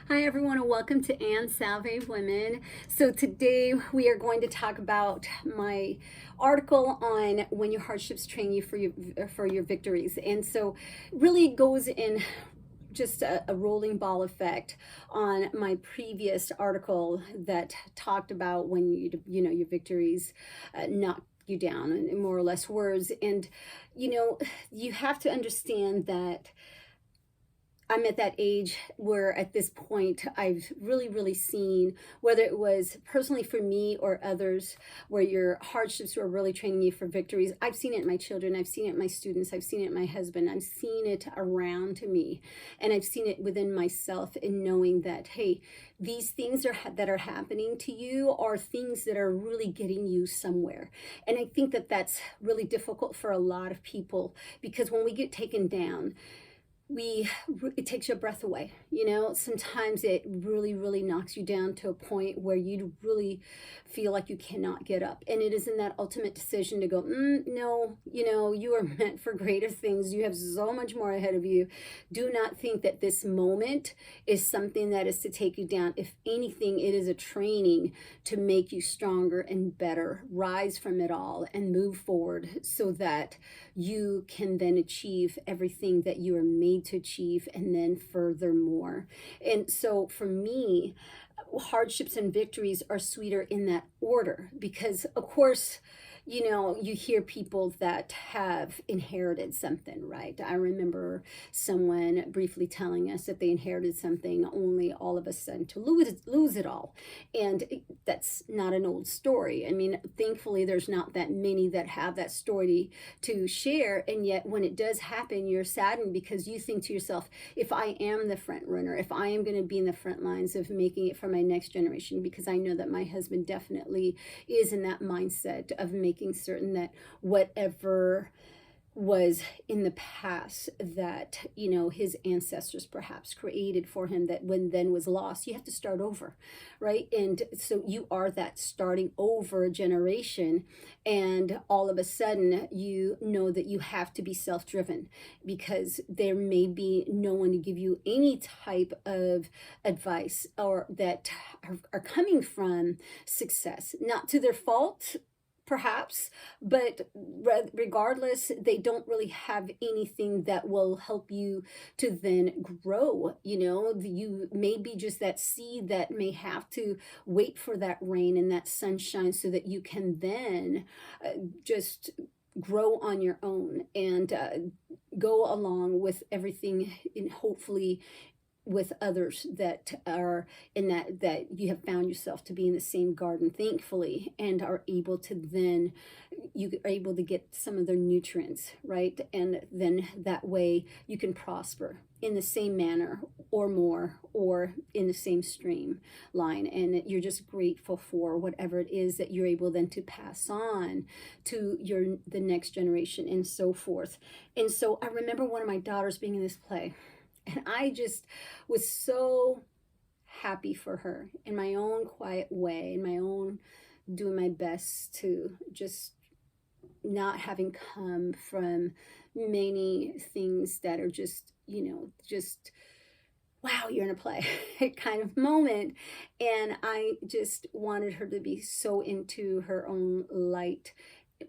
Hi everyone and welcome to Anne Salve Women. So today we are going to talk about my article on when your hardships train you for your victories. And so really goes in just a rolling ball effect on my previous article that talked about when your victories knock you down in more or less words. And you have to understand that I'm at that age where at this point I've really seen, whether it was personally for me or others, where your hardships were really training you for victories. I've seen it in my children, I've seen it in my students, I've seen it in my husband, I've seen it around me, and I've seen it within myself in knowing that, hey, these things that are happening to you are things that are really getting you somewhere. And I think that that's really difficult for a lot of people, because when we get taken down, it takes your breath away. Sometimes it really knocks you down to a point where you really feel like you cannot get up, and it is in that ultimate decision to go, no, you are meant for greater things. You have so much more ahead of you. Do not think that this moment is something that is to take you down. If anything, it is a training to make you stronger and better, rise from it all and move forward, so that you can then achieve everything that you are made to achieve, and then furthermore. And so for me, hardships and victories are sweeter in that order, because of course, you hear people that have inherited something, right? I remember someone briefly telling us that they inherited something only all of a sudden to lose it all. And that's not an old story. I mean, thankfully, there's not that many that have that story to share. And yet, when it does happen, you're saddened, because you think to yourself, if I am the front runner, if I am going to be in the front lines of making it for my next generation, because I know that my husband definitely is in that mindset of making certain that whatever was in the past that his ancestors perhaps created for him, that when then was lost, you have to start over, right? And so you are that starting over generation, and all of a sudden you know that you have to be self-driven, because there may be no one to give you any type of advice or that are coming from success, not to their fault perhaps, but regardless, they don't really have anything that will help you to then grow. You may be just that seed that may have to wait for that rain and that sunshine, so that you can then just grow on your own and go along with everything, and hopefully with others that are in that you have found yourself to be in the same garden, thankfully, and are able to then, you are able to get some of their nutrients, right? And then that way you can prosper in the same manner or more, or in the same stream line, and you're just grateful for whatever it is that you're able then to pass on to the next generation, and so forth. And so I remember one of my daughters being in this play, and I just was so happy for her in my own quiet way, in my own doing my best to just not having come from many things that are just, just wow, you're in a play kind of moment. And I just wanted her to be so into her own light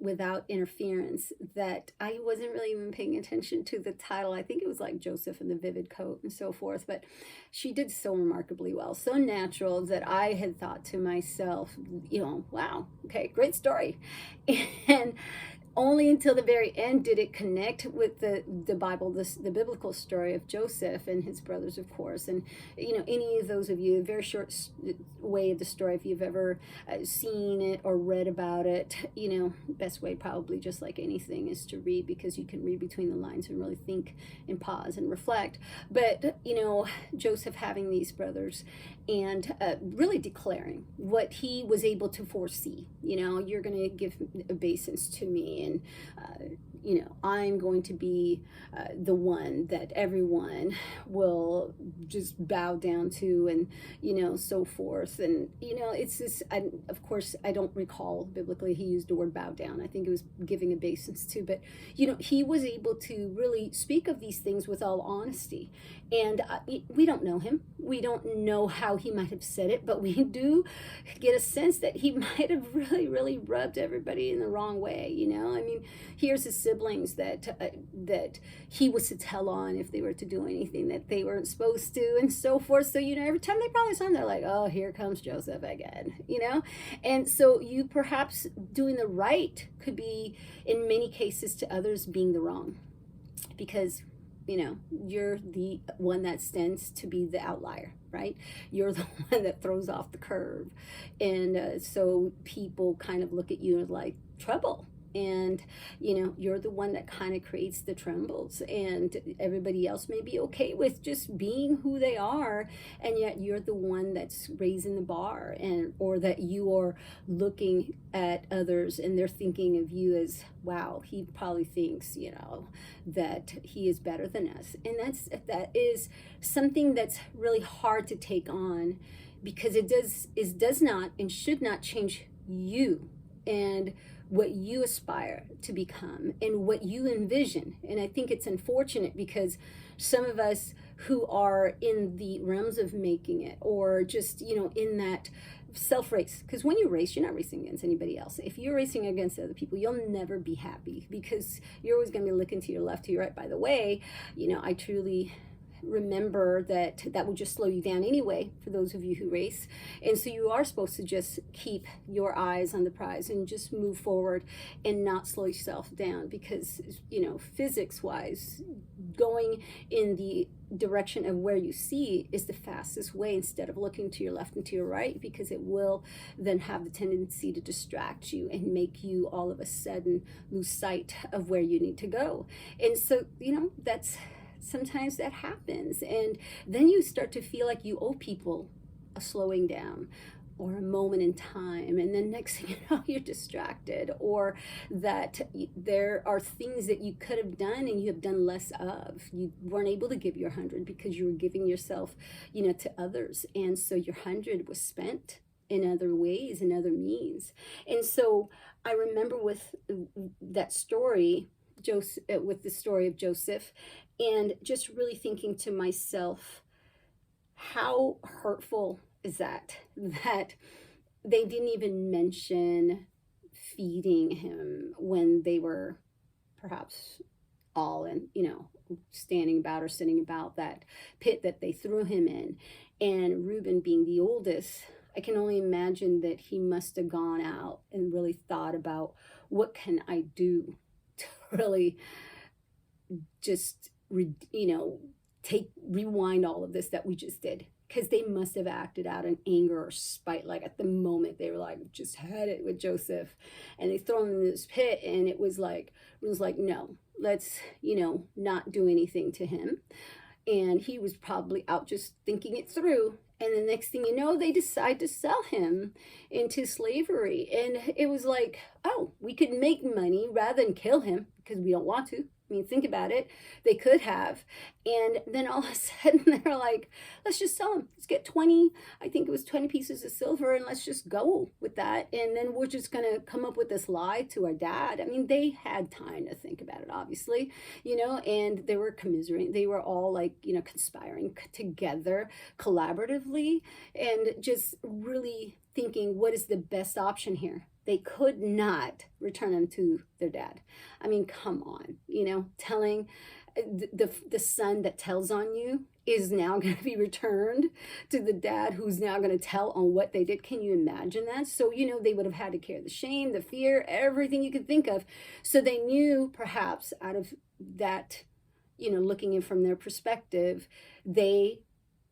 without interference that I wasn't really even paying attention to the title. I think it was like Joseph and the Vivid Coat and so forth, but she did so remarkably well, so natural, that I had thought to myself, wow, okay, great story. And only until the very end did it connect with the Bible, the biblical story of Joseph and his brothers, of course. And any of those of you, a very short way of the story, if you've ever seen it or read about it, best way probably, just like anything, is to read, because you can read between the lines and really think and pause and reflect. But Joseph having these brothers, and really declaring what he was able to foresee. You're going to give obeisance to me, and I'm going to be the one that everyone will just bow down to, and so forth. And it's just, of course I don't recall biblically he used the word bow down. I think it was giving obeisance to, but he was able to really speak of these things with all honesty. And we don't know him, we don't know how he might have said it, but we do get a sense that he might have really rubbed everybody in the wrong way. I mean, here's his siblings that he was to tell on if they were to do anything that they weren't supposed to, and so forth. So every time they probably saw him, they're like, oh, here comes Joseph again. And so you perhaps doing the right could be in many cases to others being the wrong, because you're the one that stands to be the outlier, right? You're the one that throws off the curve. And so people kind of look at you like trouble. And you're the one that kind of creates the trembles, and everybody else may be okay with just being who they are, and yet you're the one that's raising the bar, or that you are looking at others and they're thinking of you as, wow, he probably thinks that he is better than us. And that is something that's really hard to take on, because it does not and should not change you and what you aspire to become and what you envision. And I think it's unfortunate, because some of us who are in the realms of making it, or just in that self-race, because when you race, you're not racing against anybody else. If you're racing against other people, you'll never be happy, because you're always going to be looking to your left, to your right. By the way, I truly remember that will just slow you down anyway, for those of you who race. And so you are supposed to just keep your eyes on the prize and just move forward and not slow yourself down, because physics wise, going in the direction of where you see is the fastest way, instead of looking to your left and to your right, because it will then have the tendency to distract you and make you all of a sudden lose sight of where you need to go. And so sometimes that happens, and then you start to feel like you owe people a slowing down or a moment in time, and then next thing you know, you're distracted, or that there are things that you could have done and you have done less of. You weren't able to give your 100 because you were giving yourself to others, and so your 100 was spent in other ways and other means. And so I remember with that story, with the story of Joseph, and just really thinking to myself, how hurtful is that they didn't even mention feeding him when they were perhaps all in, standing about or sitting about that pit that they threw him in. And Reuben being the oldest, I can only imagine that he must have gone out and really thought about, what can I do to really just rewind all of this that we just did, because they must have acted out in anger or spite. Like at the moment they were like, just had it with Joseph, and they throw him in this pit, and it was like no, let's not do anything to him. And he was probably out just thinking it through, and the next thing you know, they decide to sell him into slavery. And it was like, oh, we could make money rather than kill him, because we don't want to. I mean, think about it. They could have. And then all of a sudden they're like, let's just sell them. Let's get 20, I think it was 20 pieces of silver, and let's just go with that. And then we're just going to come up with this lie to our dad. I mean, they had time to think about it, obviously, and they were commiserating. They were all like, conspiring together collaboratively, and just really thinking, what is the best option here? They could not return them to their dad. I mean, come on, telling the son that tells on you is now going to be returned to the dad, who's now going to tell on what they did. Can you imagine that? So, they would have had to carry the shame, the fear, everything you could think of. So they knew, perhaps out of that, looking in from their perspective, they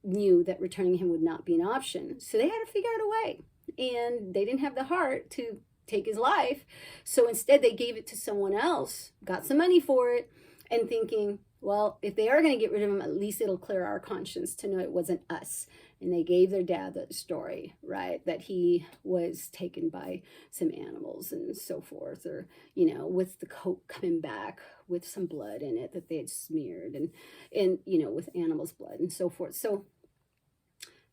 knew that returning him would not be an option. So they had to figure out a way. And they didn't have the heart to take his life. So instead they gave it to someone else, got some money for it, and thinking, well, if they are going to get rid of him, at least it'll clear our conscience to know it wasn't us. And they gave their dad the story, right, that he was taken by some animals and so forth, or, with the coat coming back with some blood in it that they had smeared, and with animals' blood and so forth. So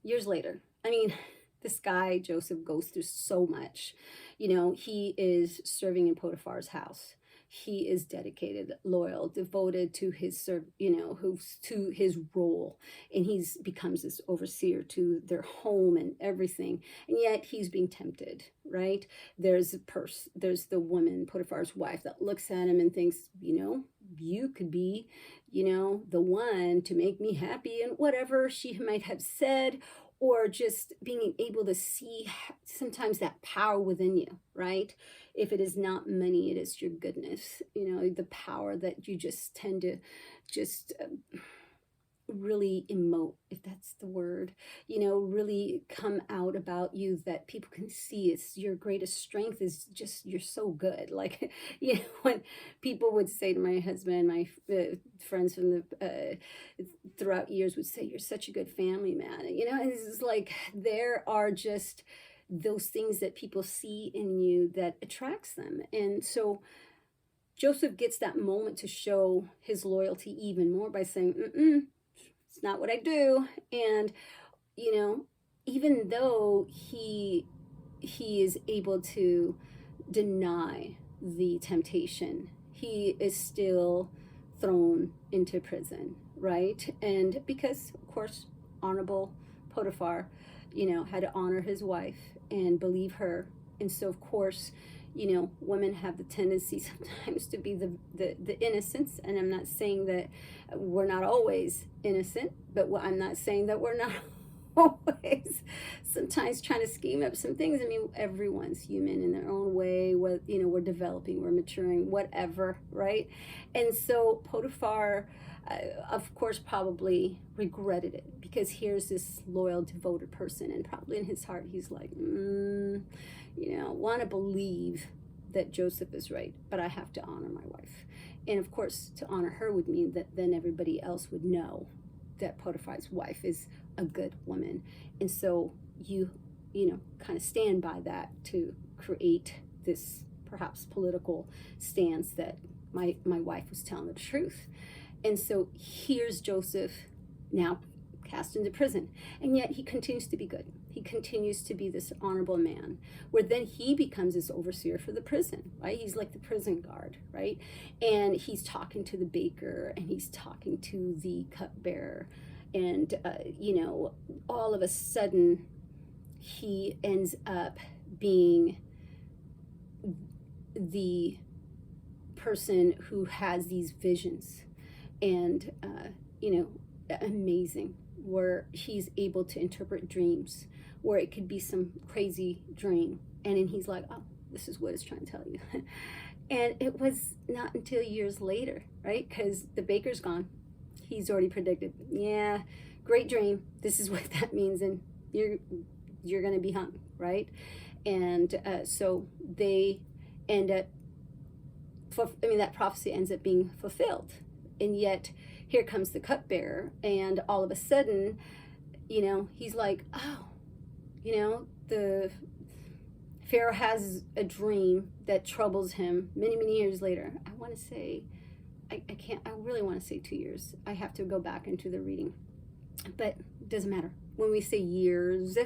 years later, I mean, this guy, Joseph, goes through so much. He is serving in Potiphar's house. He is dedicated, loyal, devoted to his to his role, and he's becomes this overseer to their home and everything. And yet he's being tempted, right? There's the woman, Potiphar's wife, that looks at him and thinks, you could be, the one to make me happy, and whatever she might have said, or just being able to see sometimes that power within you, right? If it is not money, it is your goodness, the power that you just tend to just really emote, if that's the word, really come out about you, that people can see. It's your greatest strength is just, you're so good. Like, when people would say to my husband, my friends from the throughout years would say, you're such a good family man, and it's like, there are just those things that people see in you that attracts them. And so Joseph gets that moment to show his loyalty even more by saying, it's not what I do. And, even though he is able to deny the temptation, he is still thrown into prison, right? And because, of course, honorable Potiphar, had to honor his wife and believe her. And so, of course, women have the tendency sometimes to be the innocents. And I'm not saying that we're not always innocent, but I'm not saying that we're not always sometimes trying to scheme up some things. I mean, everyone's human in their own way. We're developing, we're maturing, whatever, right? And so Potiphar, of course, probably regretted it, because here's this loyal, devoted person, and probably in his heart he's like, want to believe that Joseph is right, but I have to honor my wife. And of course, to honor her would mean that then everybody else would know that Potiphar's wife is a good woman. And so you kind of stand by that to create this perhaps political stance that my wife was telling the truth. And so here's Joseph now cast into prison, and yet he continues to be good. He continues to be this honorable man, where then he becomes this overseer for the prison, right? He's like the prison guard, right? And he's talking to the baker, and he's talking to the cupbearer, and all of a sudden he ends up being the person who has these visions, and amazing, where he's able to interpret dreams, where it could be some crazy dream, and then he's like, oh, this is what it's trying to tell you. And it was not until years later, right? Because the baker's gone. He's already predicted, yeah, great dream, this is what that means, and you're gonna be hung, right? And so they end up, that prophecy ends up being fulfilled. And yet here comes the cupbearer, and all of a sudden, he's like, oh, the Pharaoh has a dream that troubles him many, many years later. I want to say, I really want to say 2 years. I have to go back into the reading, but it doesn't matter. When we say years,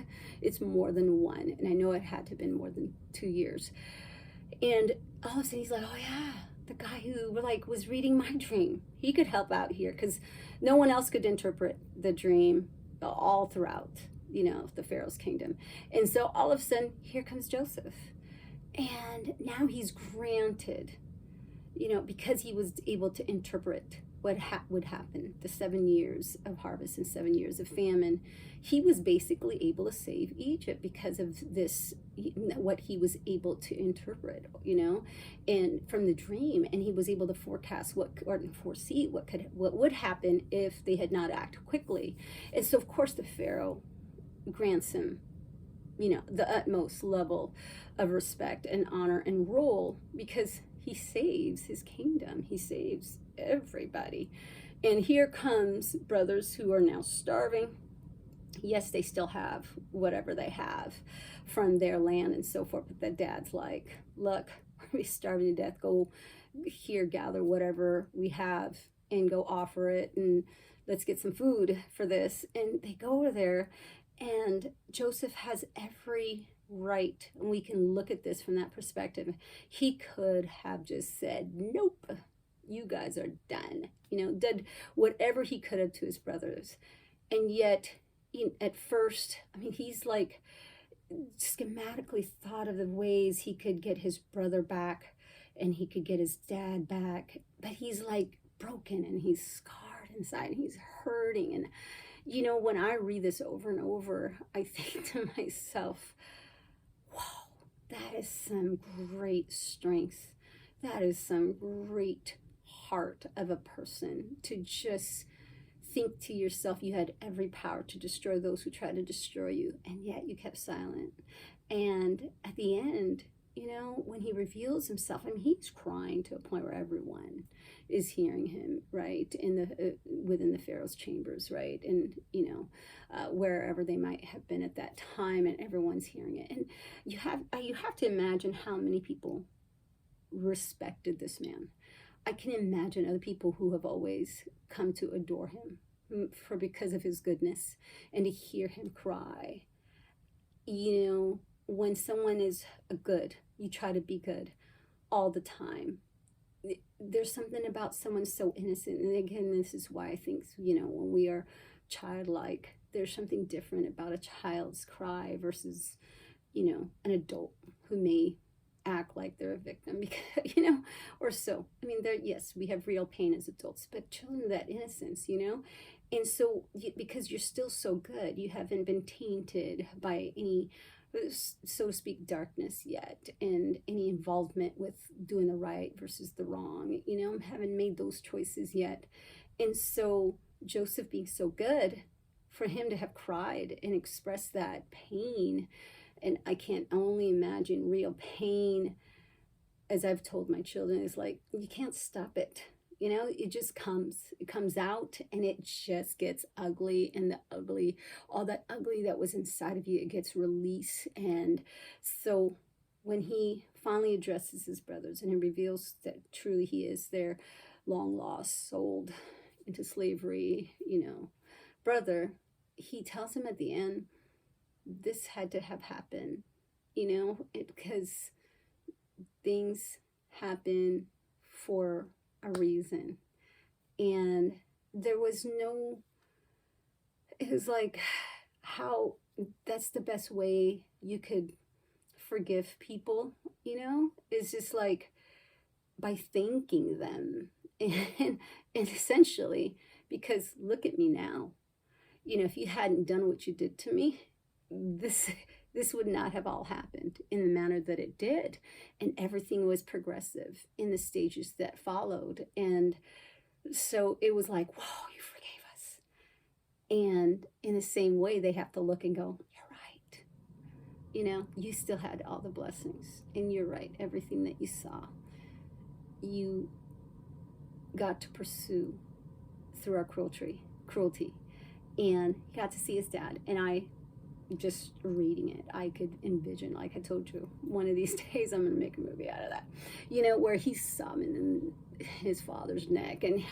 it's more than one. And I know it had to have been more than 2 years. And all of a sudden he's like, oh yeah, the guy who was reading my dream, he could help out here, because no one else could interpret the dream all throughout, the Pharaoh's kingdom. And so all of a sudden, here comes Joseph. And now he's granted, because he was able to interpret what would happen, the 7 years of harvest and 7 years of famine. He was basically able to save Egypt because of this, what he was able to interpret, and from the dream. And he was able to forecast foresee what would happen if they had not acted quickly. And so, of course, the Pharaoh grants him, the utmost level of respect and honor and role, because he saves his kingdom. He saves everybody. And here comes brothers who are now starving. Yes, they still have whatever they have from their land and so forth, but the dad's like, look, we're starving to death. Go here, gather whatever we have and go offer it, and let's get some food for this. And they go over there, and Joseph has every right, and we can look at this from that perspective. He could have just said, nope, you guys are done, did whatever he could have to his brothers. And yet, at first, he's like schematically thought of the ways he could get his brother back and he could get his dad back, but he's like broken and he's scarred inside and he's hurting. And when I read this over and over, I think to myself, wow, that is some great strength. That is some great heart of a person to just think to yourself, you had every power to destroy those who tried to destroy you, and yet you kept silent. And at the end, when he reveals himself, he's crying to a point where everyone is hearing him, right, in the within the Pharaoh's chambers, right, and wherever they might have been at that time, and everyone's hearing it. And you have to imagine how many people respected this man. I can imagine other people who have always come to adore him because of his goodness, and to hear him cry. When someone is good, you try to be good all the time. There's something about someone so innocent. And again, this is why I think, when we are childlike, there's something different about a child's cry versus, an adult who may act like they're a victim, because or so. Yes, we have real pain as adults, but children, that innocence, and so because you're still so good, you haven't been tainted by any, so to speak, darkness yet, and any involvement with doing the right versus the wrong, haven't made those choices yet. And so Joseph, being so good, for him to have cried and expressed that pain, and I can't only imagine real pain, as I've told my children, is like, you can't stop it. It just comes out, and it just gets ugly, and all that ugly that was inside of you, it gets released. And so when he finally addresses his brothers and he reveals that truly he is their long lost, sold into slavery, brother, he tells him at the end, this had to have happened, because things happen for a reason. And it was like, how that's the best way you could forgive people, is just like by thanking them. And essentially, because look at me now, if you hadn't done what you did to me, this would not have all happened in the manner that it did. And everything was progressive in the stages that followed. And so it was like, whoa, you forgave us. And in the same way, they have to look and go, you're right. You still had all the blessings. And you're right, everything that you saw, you got to pursue through our cruelty. And he got to see his dad. And I just reading it, I could envision, like I told you, one of these days I'm going to make a movie out of that, where he's summoning his father's neck and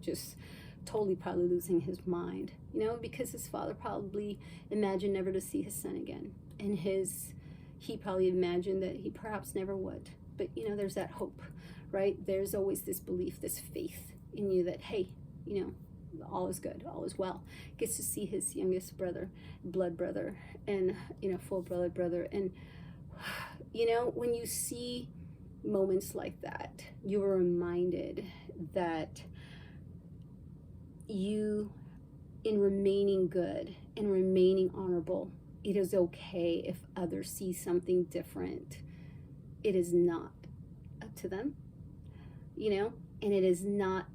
just totally probably losing his mind, because his father probably imagined never to see his son again. And he probably imagined that he perhaps never would. But, there's that hope, right? There's always this belief, this faith in you that, hey, all is good, all is well. Gets to see his youngest brother, blood brother, and full-blooded brother. And when you see moments like that, you are reminded that you, in remaining good and remaining honorable, it is okay if others see something different. It is not up to them, and it is not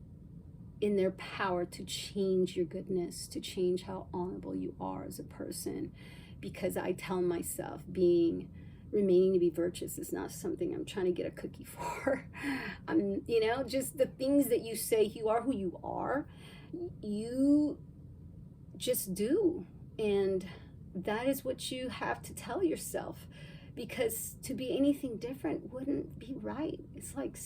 in their power to change your goodness, to change how honorable you are as a person. Because I tell myself, being remaining to be virtuous is not something I'm trying to get a cookie for. Just the things that you say, you are who you are, you just do. And that is what you have to tell yourself, because to be anything different wouldn't be right. It's like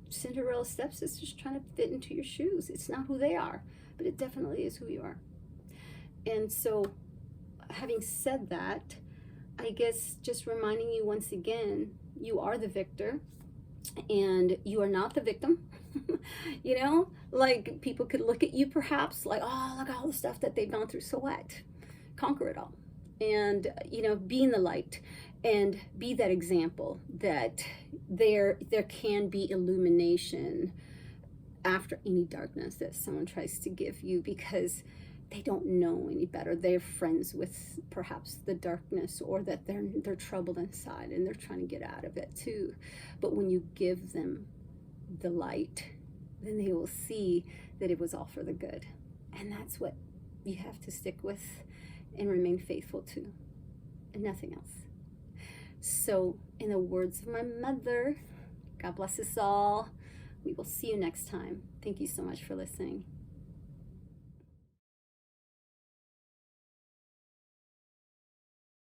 Cinderella's stepsisters trying to fit into your shoes. It's not who they are, but it definitely is who you are. And so, having said that, I guess just reminding you once again, you are the victor and you are not the victim. Like people could look at you perhaps like, oh, look at all the stuff that they've gone through. So what? Conquer it all. And, be in the light and be that example that there can be illumination after any darkness that someone tries to give you, because they don't know any better. They're friends with perhaps the darkness, or that they're troubled inside and they're trying to get out of it too. But when you give them the light, then they will see that it was all for the good. And that's what you have to stick with and remain faithful to, and nothing else. So, in the words of my mother, God bless us all. We will see you next time. Thank you so much for listening.